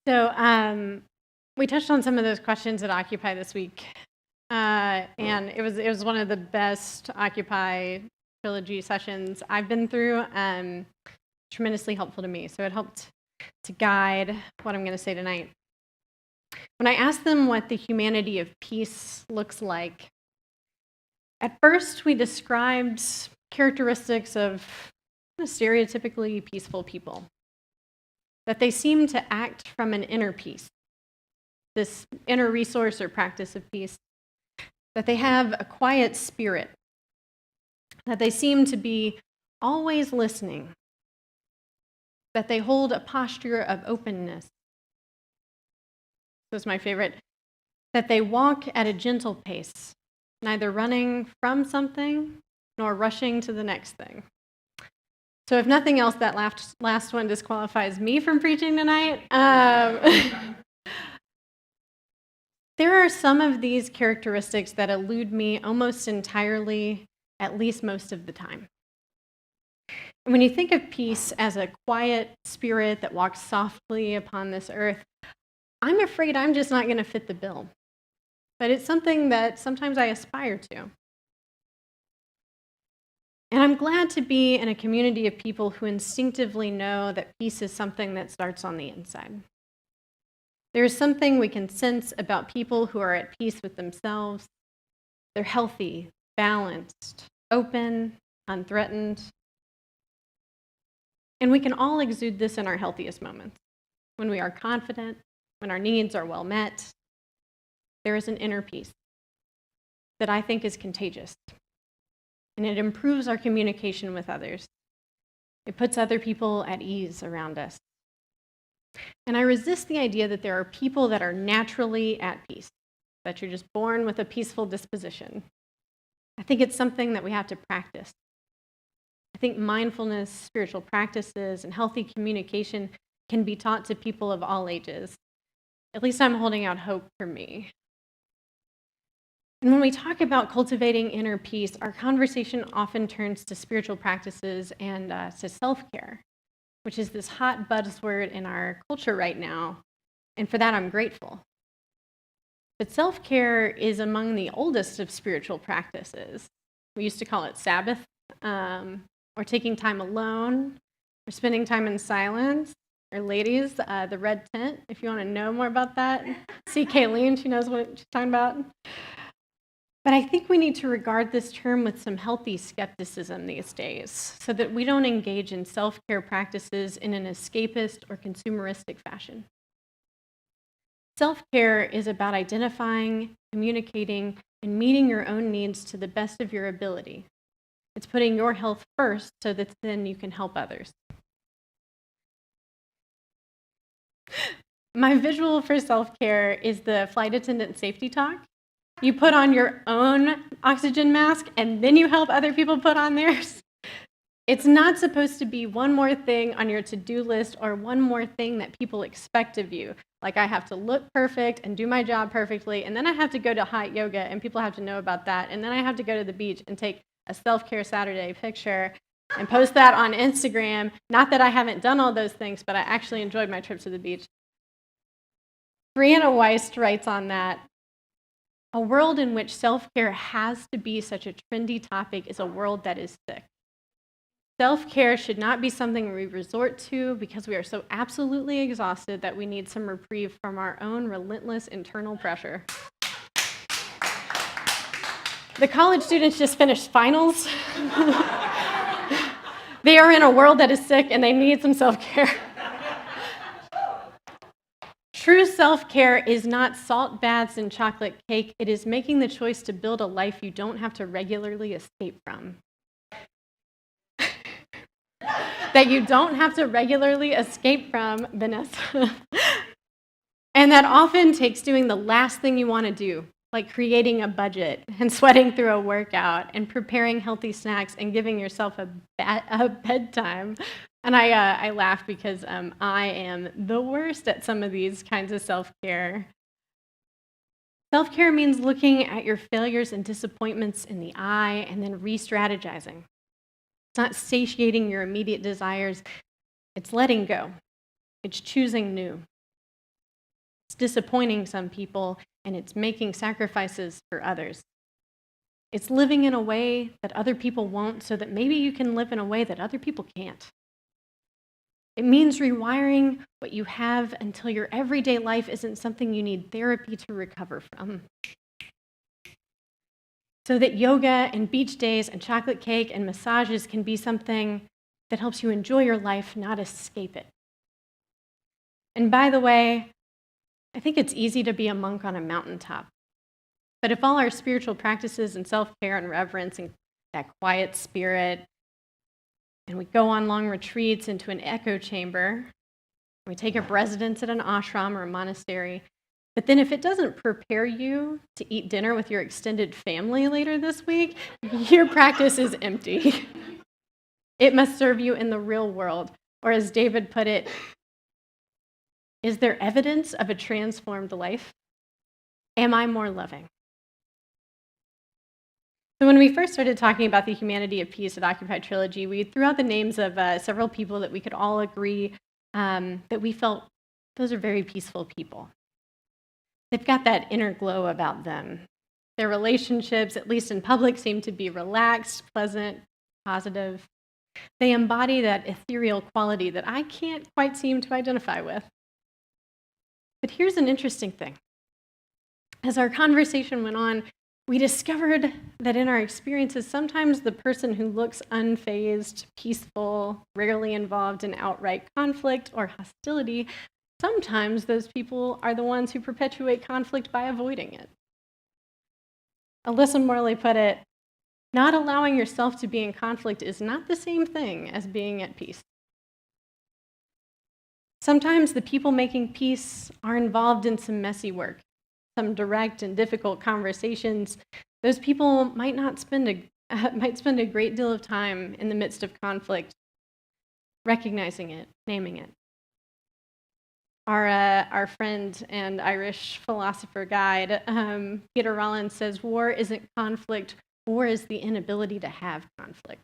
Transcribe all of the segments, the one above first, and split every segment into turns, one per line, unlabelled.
So we touched on some of those questions at Occupy this week, and it was one of the best Occupy trilogy sessions I've been through. Tremendously helpful to me. So it helped to guide what I'm going to say tonight. When I asked them what the humanity of peace looks like, at first we described characteristics of stereotypically peaceful people, that they seem to act from an inner peace, this inner resource or practice of peace, that they have a quiet spirit, that they seem to be always listening, that they hold a posture of openness. This is my favorite, that they walk at a gentle pace, neither running from something nor rushing to the next thing. So if nothing else, that last one disqualifies me from preaching tonight. There are some of these characteristics that elude me almost entirely, at least most of the time. And when you think of peace as a quiet spirit that walks softly upon this earth, I'm afraid I'm just not going to fit the bill. But it's something that sometimes I aspire to. And I'm glad to be in a community of people who instinctively know that peace is something that starts on the inside. There is something we can sense about people who are at peace with themselves. They're healthy, balanced, open, unthreatened. And we can all exude this in our healthiest moments. When we are confident, when our needs are well met, there is an inner peace that I think is contagious. And it improves our communication with others. It puts other people at ease around us. And I resist the idea that there are people that are naturally at peace, that you're just born with a peaceful disposition. I think it's something that we have to practice. I think mindfulness, spiritual practices, and healthy communication can be taught to people of all ages. At least I'm holding out hope for me. And when we talk about cultivating inner peace, our conversation often turns to spiritual practices and to self-care, which is this hot buzzword in our culture right now. And for that, I'm grateful. But self-care is among the oldest of spiritual practices. We used to call it Sabbath, or taking time alone, or spending time in silence. Or ladies, the red tent, if you want to know more about that. See Kayleen, she knows what she's talking about. But I think we need to regard this term with some healthy skepticism these days so that we don't engage in self-care practices in an escapist or consumeristic fashion. Self-care is about identifying, communicating, and meeting your own needs to the best of your ability. It's putting your health first so that then you can help others. My visual for self-care is the flight attendant safety talk. You put on your own oxygen mask and then you help other people put on theirs. It's not supposed to be one more thing on your to-do list or one more thing that people expect of you. Like I have to look perfect and do my job perfectly, and then I have to go to hot yoga and people have to know about that, and then I have to go to the beach and take a self-care Saturday picture and post that on Instagram. Not that I haven't done all those things, but I actually enjoyed my trip to the beach. Brianna Weist writes on that, a world in which self-care has to be such a trendy topic is a world that is sick. Self-care should not be something we resort to because we are so absolutely exhausted that we need some reprieve from our own relentless internal pressure. The college students just finished finals. They are in a world that is sick and they need some self-care. True self-care is not salt baths and chocolate cake. It is making the choice to build a life you don't have to regularly escape from. That you don't have to regularly escape from, Vanessa. And that often takes doing the last thing you want to do, like creating a budget and sweating through a workout and preparing healthy snacks and giving yourself a bedtime. And I laugh because I am the worst at some of these kinds of self-care. Self-care means looking at your failures and disappointments in the eye and then re-strategizing. It's not satiating your immediate desires. It's letting go. It's choosing new. disappointing some people, and it's making sacrifices for others. It's living in a way that other people won't so that maybe you can live in a way that other people can't. It means rewiring what you have until your everyday life isn't something you need therapy to recover from. So that yoga and beach days and chocolate cake and massages can be something that helps you enjoy your life, not escape it. And by the way, I think it's easy to be a monk on a mountaintop. But if all our spiritual practices and self-care and reverence and that quiet spirit, and we go on long retreats into an echo chamber, we take up residence at an ashram or a monastery, but then if it doesn't prepare you to eat dinner with your extended family later this week, your practice is empty. It must serve you in the real world. Or as David put it, is there evidence of a transformed life? Am I more loving? So when we first started talking about the humanity of peace at Occupy Trilogy, we threw out the names of several people that we could all agree that we felt those are very peaceful people. They've got that inner glow about them. Their relationships, at least in public, seem to be relaxed, pleasant, positive. They embody that ethereal quality that I can't quite seem to identify with. But here's an interesting thing. As our conversation went on, we discovered that in our experiences, sometimes the person who looks unfazed, peaceful, rarely involved in outright conflict or hostility, sometimes those people are the ones who perpetuate conflict by avoiding it. Alyssa Morley put it, not allowing yourself to be in conflict is not the same thing as being at peace. Sometimes the people making peace are involved in some messy work, some direct and difficult conversations. Those people might spend a great deal of time in the midst of conflict, recognizing it, naming it. Our friend and Irish philosopher guide, Peter Rollins, says, war isn't conflict, war is the inability to have conflict.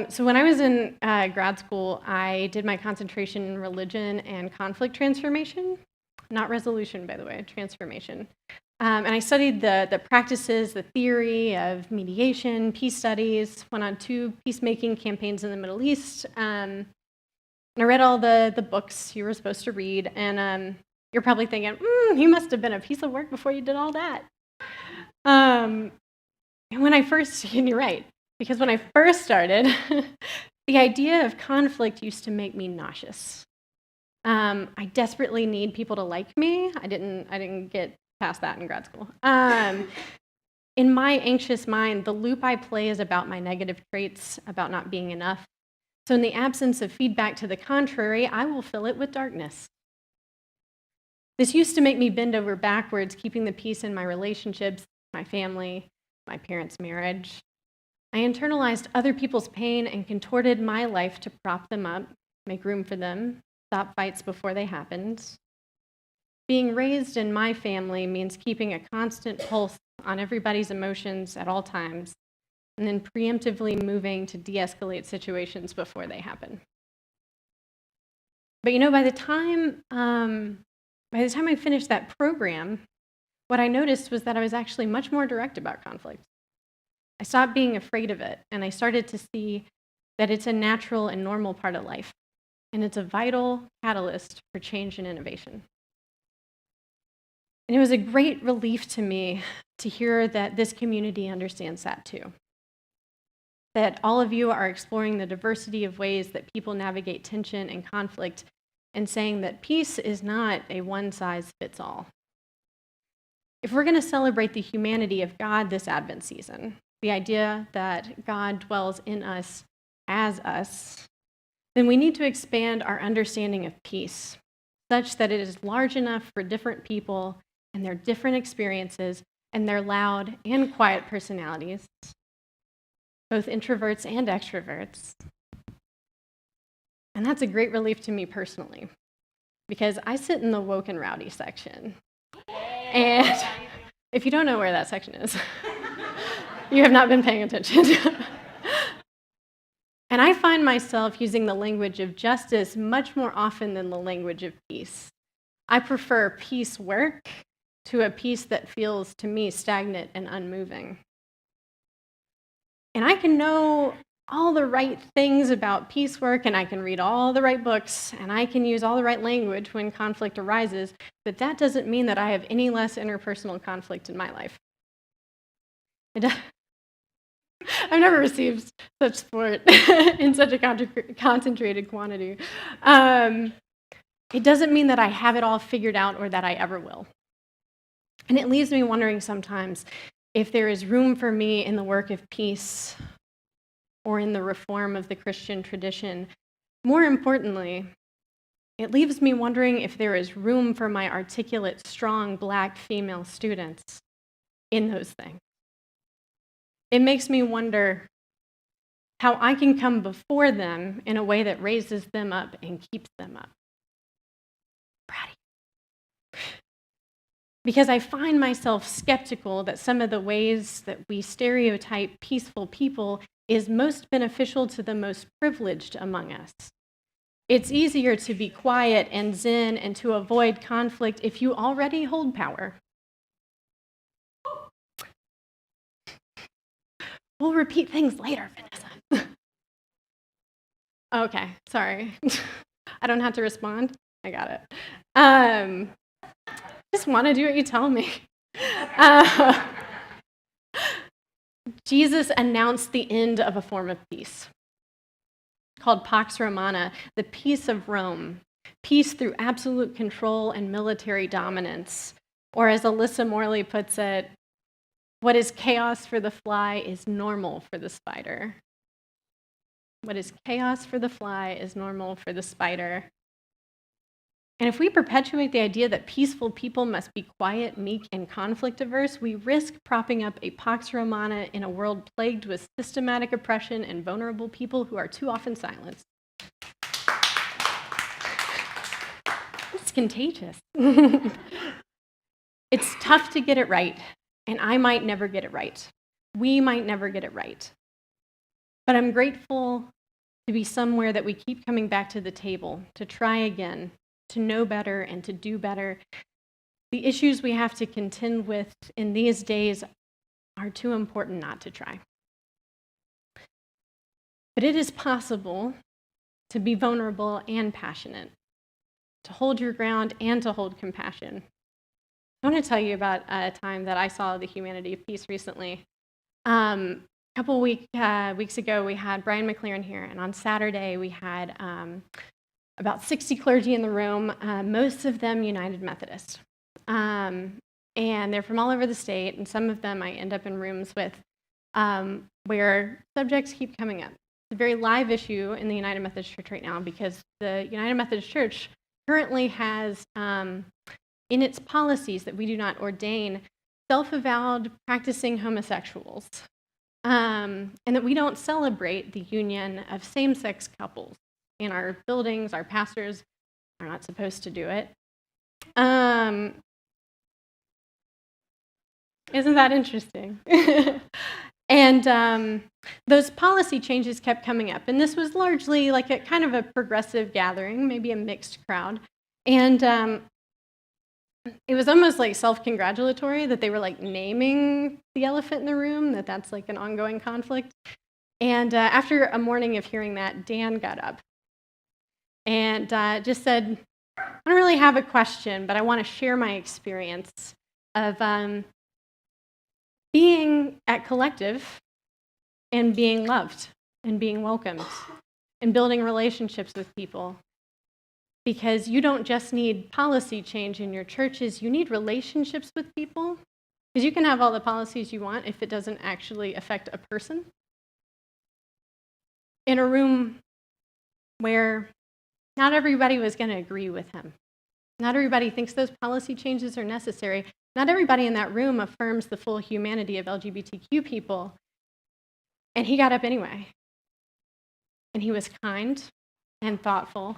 So when I was in grad school, I did my concentration in religion and conflict transformation, not resolution, by the way, transformation. And I studied the practices, the theory of mediation, peace studies, went on 2 peacemaking campaigns in the Middle East, and I read all the books you were supposed to read, and you're probably thinking, you must have been a piece of work before you did all that. And when I first, and you're right, because when I first started, the idea of conflict used to make me nauseous. I desperately need people to like me. I didn't get past that in grad school. In my anxious mind, the loop I play is about my negative traits, about not being enough. So in the absence of feedback to the contrary, I will fill it with darkness. This used to make me bend over backwards, keeping the peace in my relationships, my family, my parents' marriage. I internalized other people's pain and contorted my life to prop them up, make room for them, stop fights before they happened. Being raised in my family means keeping a constant pulse on everybody's emotions at all times, and then preemptively moving to de-escalate situations before they happen. But by the time I finished that program, what I noticed was that I was actually much more direct about conflict. I stopped being afraid of it, and I started to see that it's a natural and normal part of life, and it's a vital catalyst for change and innovation. And it was a great relief to me to hear that this community understands that too. That all of you are exploring the diversity of ways that people navigate tension and conflict, and saying that peace is not a one-size-fits-all. If we're going to celebrate the humanity of God this Advent season, the idea that God dwells in us as us, then we need to expand our understanding of peace such that it is large enough for different people and their different experiences and their loud and quiet personalities, both introverts and extroverts. And that's a great relief to me personally, because I sit in the woke and rowdy section. And if you don't know where that section is, you have not been paying attention. And And I find myself using the language of justice much more often than the language of peace. I prefer peace work to a peace that feels to me stagnant and unmoving. And I can know all the right things about peace work, and I can read all the right books, and I can use all the right language when conflict arises, but that doesn't mean that I have any less interpersonal conflict in my life. I've never received such support in such a concentrated quantity. It doesn't mean that I have it all figured out or that I ever will. And it leaves me wondering sometimes if there is room for me in the work of peace or in the reform of the Christian tradition. More importantly, it leaves me wondering if there is room for my articulate, strong, Black female students in those things. It makes me wonder how I can come before them in a way that raises them up and keeps them up. Because I find myself skeptical that some of the ways that we stereotype peaceful people is most beneficial to the most privileged among us. It's easier to be quiet and zen and to avoid conflict if you already hold power. We'll repeat things later, Vanessa. Okay, sorry. I don't have to respond? I got it. Just want to do what you tell me. Jesus announced the end of a form of peace called Pax Romana, the peace of Rome, peace through absolute control and military dominance. Or as Alyssa Morley puts it, what is chaos for the fly is normal for the spider. What is chaos for the fly is normal for the spider. And if we perpetuate the idea that peaceful people must be quiet, meek, and conflict-averse, we risk propping up a Pax Romana in a world plagued with systematic oppression and vulnerable people who are too often silenced. It's contagious. It's tough to get it right, and I might never get it right. We might never get it right. But I'm grateful to be somewhere that we keep coming back to the table, to try again, to know better and to do better. The issues we have to contend with in these days are too important not to try. But it is possible to be vulnerable and passionate, to hold your ground and to hold compassion. I want to tell you about a time that I saw the humanity of peace recently. A couple weeks ago, we had Brian McLaren here, and on Saturday, we had about 60 clergy in the room, most of them United Methodist. And they're from all over the state, and some of them I end up in rooms with where subjects keep coming up. It's a very live issue in the United Methodist Church right now because the United Methodist Church currently has in its policies that we do not ordain self-avowed practicing homosexuals, and that we don't celebrate the union of same-sex couples. In our buildings, our pastors are not supposed to do it. Isn't that interesting? And those policy changes kept coming up. And this was largely like a kind of a progressive gathering, maybe a mixed crowd. And it was almost like self-congratulatory that they were like naming the elephant in the room, that's like an ongoing conflict. And after a morning of hearing that, Dan got up and just said, I don't really have a question, but I want to share my experience of being at Collective and being loved and being welcomed and building relationships with people. Because you don't just need policy change in your churches, you need relationships with people. Because you can have all the policies you want if it doesn't actually affect a person. In a room where not everybody was going to agree with him. Not everybody thinks those policy changes are necessary. Not everybody in that room affirms the full humanity of LGBTQ people. And he got up anyway. And he was kind and thoughtful.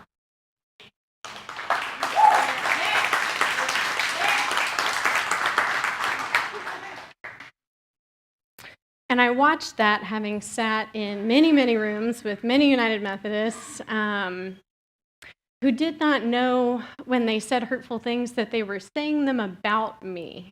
And I watched that, having sat in many, many rooms with many United Methodists who did not know when they said hurtful things that they were saying them about me.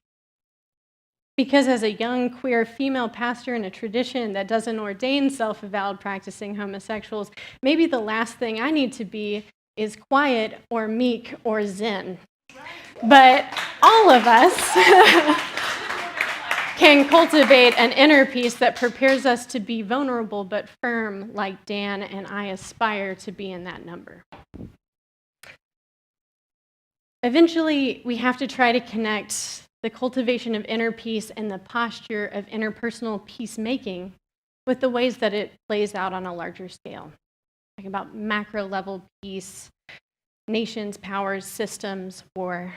Because as a young queer female pastor in a tradition that doesn't ordain self-avowed practicing homosexuals, maybe the last thing I need to be is quiet or meek or zen. But all of us can cultivate an inner peace that prepares us to be vulnerable but firm, like Dan and I aspire to be in that number. Eventually, we have to try to connect the cultivation of inner peace and the posture of interpersonal peacemaking with the ways that it plays out on a larger scale. Talking about macro level peace, nations, powers, systems, war.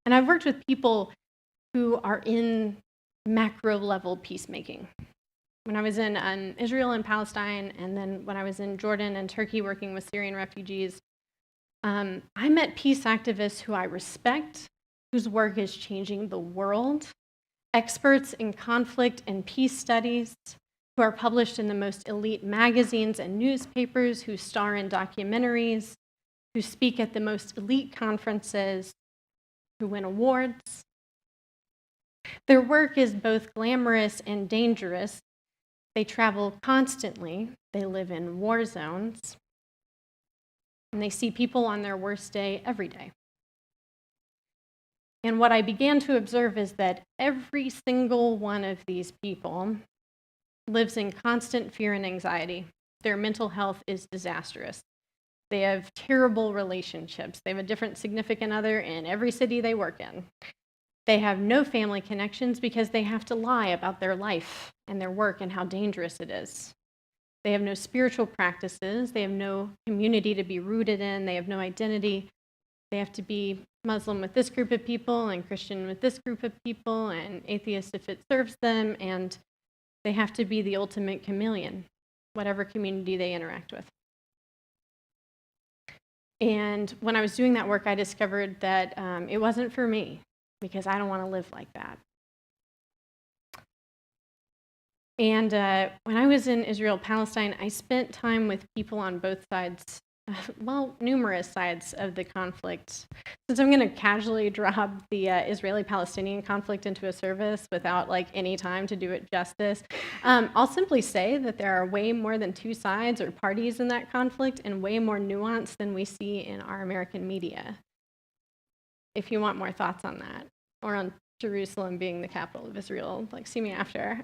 And I've worked with people who are in macro level peacemaking. When I was in Israel and Palestine, and then when I was in Jordan and Turkey working with Syrian refugees, I met peace activists who I respect, whose work is changing the world, experts in conflict and peace studies, who are published in the most elite magazines and newspapers, who star in documentaries, who speak at the most elite conferences, who win awards. Their work is both glamorous and dangerous. They travel constantly. They live in war zones. And they see people on their worst day every day. And what I began to observe is that every single one of these people lives in constant fear and anxiety. Their mental health is disastrous. They have terrible relationships. They have a different significant other in every city they work in. They have no family connections because they have to lie about their life and their work and how dangerous it is. They have no spiritual practices. They have no community to be rooted in. They have no identity. They have to be Muslim with this group of people and Christian with this group of people and atheist if it serves them. And they have to be the ultimate chameleon, whatever community they interact with. And when I was doing that work, I discovered that it wasn't for me because I don't want to live like that. And when I was in Israel, Palestine, I spent time with people on both sides, numerous sides of the conflict. Since I'm going to casually drop the Israeli-Palestinian conflict into a service without any time to do it justice, I'll simply say that there are way more than two sides or parties in that conflict and way more nuance than we see in our American media. If you want more thoughts on that, or on Jerusalem being the capital of Israel, see me after.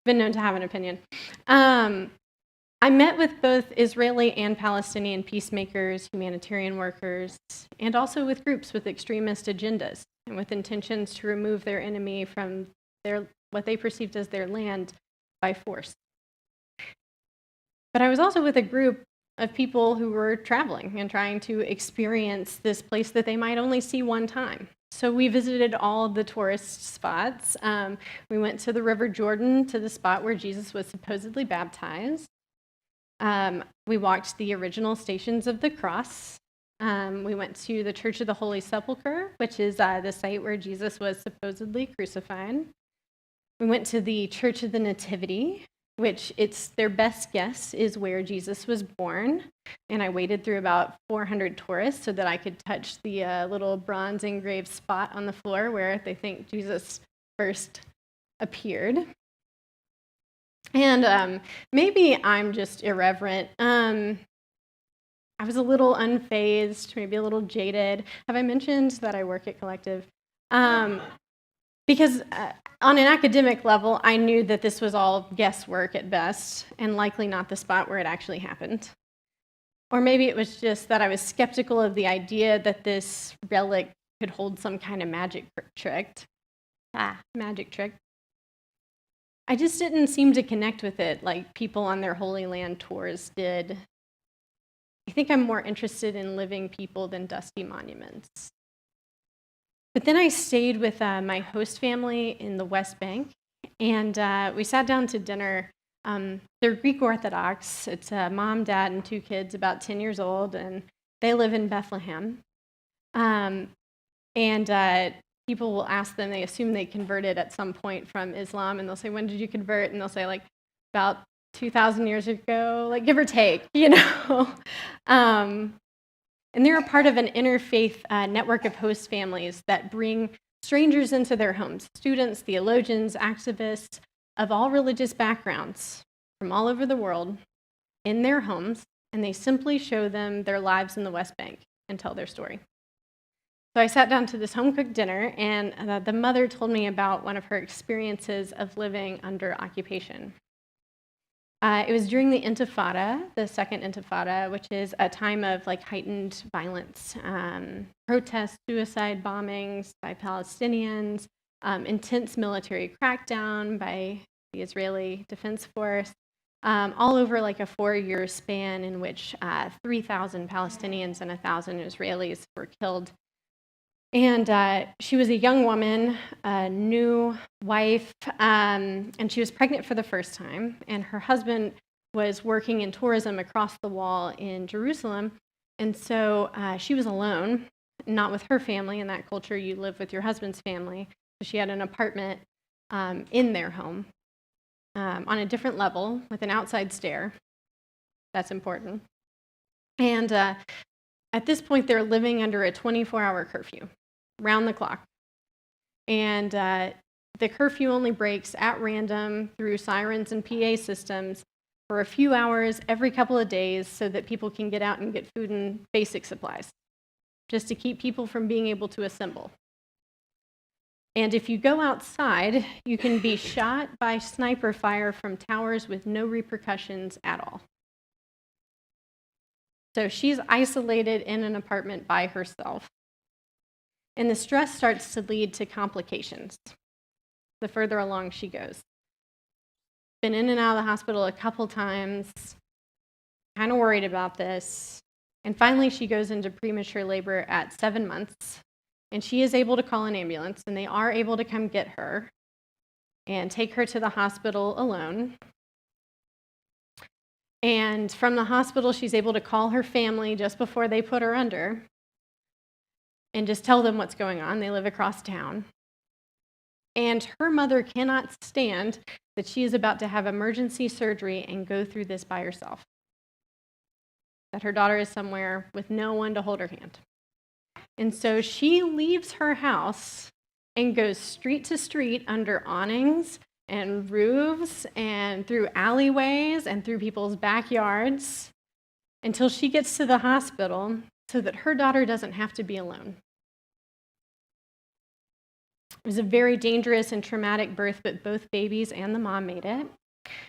Been known to have an opinion. I met with both Israeli and Palestinian peacemakers, humanitarian workers, and also with groups with extremist agendas and with intentions to remove their enemy from what they perceived as their land by force. But I was also with a group of people who were traveling and trying to experience this place that they might only see one time. So we visited all of the tourist spots. We went to the River Jordan, to the spot where Jesus was supposedly baptized. We walked the original Stations of the Cross. We went to the Church of the Holy Sepulchre, which is the site where Jesus was supposedly crucified. We went to the Church of the Nativity, which their best guess is where Jesus was born. And I waded through about 400 tourists so that I could touch the little bronze engraved spot on the floor where they think Jesus first appeared. And maybe I'm just irreverent. I was a little unfazed, maybe a little jaded. Have I mentioned that I work at Collective? Because on an academic level, I knew that this was all guesswork at best, and likely not the spot where it actually happened. Or maybe it was just that I was skeptical of the idea that this relic could hold some kind of magic trick. Magic trick. I just didn't seem to connect with it like people on their Holy Land tours did. I think I'm more interested in living people than dusty monuments. But then I stayed with my host family in the West Bank, and we sat down to dinner. They're Greek Orthodox. It's a mom, dad, and two kids about 10 years old, and they live in Bethlehem. And people will ask them, they assume they converted at some point from Islam, and they'll say, when did you convert? And they'll say, like, about 2,000 years ago, like, give or take, you know. And they're a part of an interfaith network of host families that bring strangers into their homes, students, theologians, activists of all religious backgrounds from all over the world in their homes, and they simply show them their lives in the West Bank and tell their story. So I sat down to this home-cooked dinner, and the mother told me about one of her experiences of living under occupation. It was during the Intifada, the Second Intifada, which is a time of like heightened violence, protests, suicide bombings by Palestinians, intense military crackdown by the Israeli Defense Force, all over like a 4-year span in which 3,000 Palestinians and 1,000 Israelis were killed. And she was a young woman, a new wife, and she was pregnant for the first time. And her husband was working in tourism across the wall in Jerusalem. And so she was alone, not with her family. In that culture, you live with your husband's family. So she had an apartment in their home on a different level with an outside stair. That's important. And at this point, they're living under a 24-hour curfew, round the clock. And the curfew only breaks at random through sirens and PA systems for a few hours every couple of days so that people can get out and get food and basic supplies, just to keep people from being able to assemble. And if you go outside, you can be shot by sniper fire from towers with no repercussions at all. So she's isolated in an apartment by herself. And the stress starts to lead to complications the further along she goes. Been in and out of the hospital a couple times, kind of worried about this. And finally, she goes into premature labor at 7 months. And she is able to call an ambulance, and they are able to come get her and take her to the hospital alone. And from the hospital, she's able to call her family just before they put her under and just tell them what's going on. They live across town. And her mother cannot stand that she is about to have emergency surgery and go through this by herself. That her daughter is somewhere with no one to hold her hand. And so she leaves her house and goes street to street under awnings and roofs and through alleyways and through people's backyards until she gets to the hospital so that her daughter doesn't have to be alone. It was a very dangerous and traumatic birth, but both babies and the mom made it.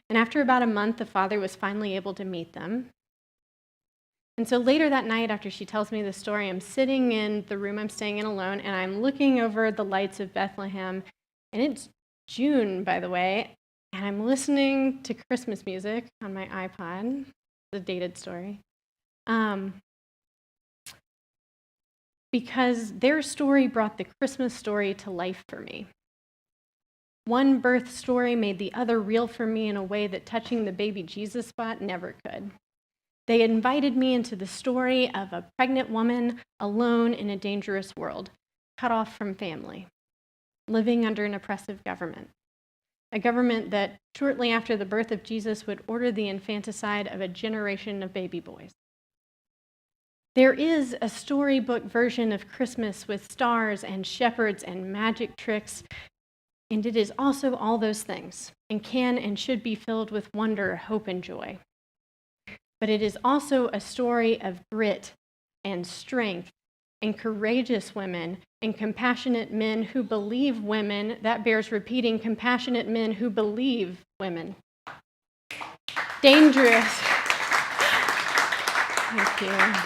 And after about a month, the father was finally able to meet them. And so later that night, after she tells me the story, I'm sitting in the room I'm staying in alone, and I'm looking over the lights of Bethlehem, and it's June, by the way, and I'm listening to Christmas music on my iPod, the dated story, because their story brought the Christmas story to life for me. One birth story made the other real for me in a way that touching the baby Jesus spot never could. They invited me into the story of a pregnant woman alone in a dangerous world, cut off from family, living under an oppressive government, a government that shortly after the birth of Jesus would order the infanticide of a generation of baby boys. There is a storybook version of Christmas with stars and shepherds and magic tricks, and it is also all those things, and can and should be filled with wonder, hope, and joy. But it is also a story of grit and strength and courageous women and compassionate men who believe women. That bears repeating, compassionate men who believe women. Dangerous. Thank you.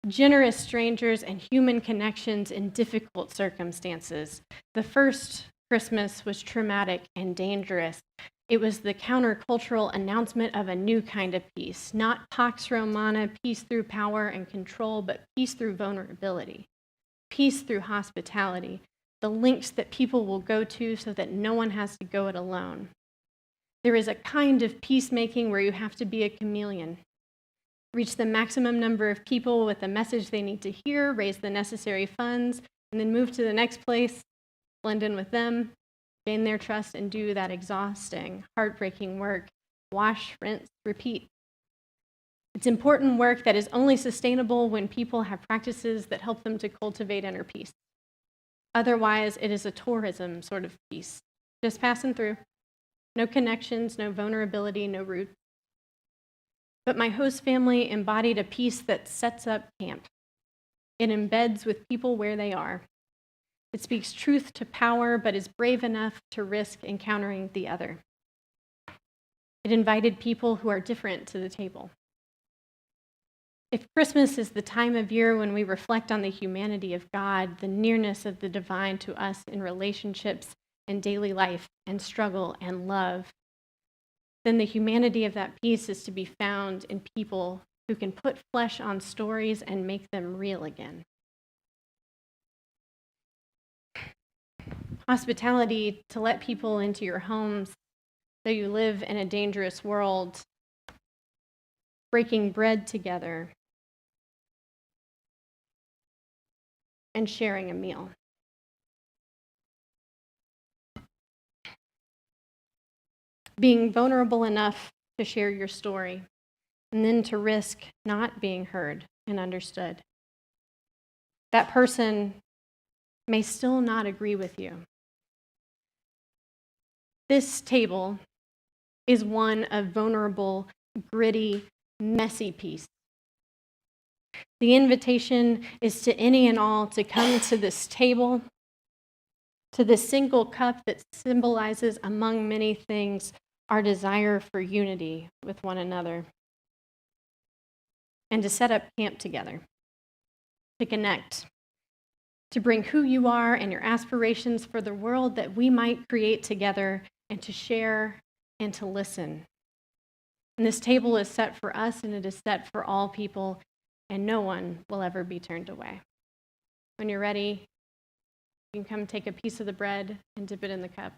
Generous strangers and human connections in difficult circumstances. The first Christmas was traumatic and dangerous. It was the countercultural announcement of a new kind of peace, not Pax Romana, peace through power and control, but peace through vulnerability, peace through hospitality, the links that people will go to so that no one has to go it alone. There is a kind of peacemaking where you have to be a chameleon, reach the maximum number of people with the message they need to hear, raise the necessary funds, and then move to the next place, blend in with them, gain their trust, and do that exhausting, heartbreaking work. Wash, rinse, repeat. It's important work that is only sustainable when people have practices that help them to cultivate inner peace. Otherwise, it is a tourism sort of peace, just passing through. No connections, no vulnerability, no roots. But my host family embodied a peace that sets up camp. It embeds with people where they are. It speaks truth to power, but is brave enough to risk encountering the other. It invited people who are different to the table. If Christmas is the time of year when we reflect on the humanity of God, the nearness of the divine to us in relationships and daily life and struggle and love, then the humanity of that peace is to be found in people who can put flesh on stories and make them real again. Hospitality to let people into your homes, though you live in a dangerous world, breaking bread together, and sharing a meal. Being vulnerable enough to share your story, and then to risk not being heard and understood. That person may still not agree with you. This table is one of vulnerable, gritty, messy peace. The invitation is to any and all to come to this table, to this single cup that symbolizes, among many things, our desire for unity with one another, and to set up camp together, to connect, to bring who you are and your aspirations for the world that we might create together, and to share and to listen. And this table is set for us, and it is set for all people, and no one will ever be turned away. When you're ready, you can come take a piece of the bread and dip it in the cup.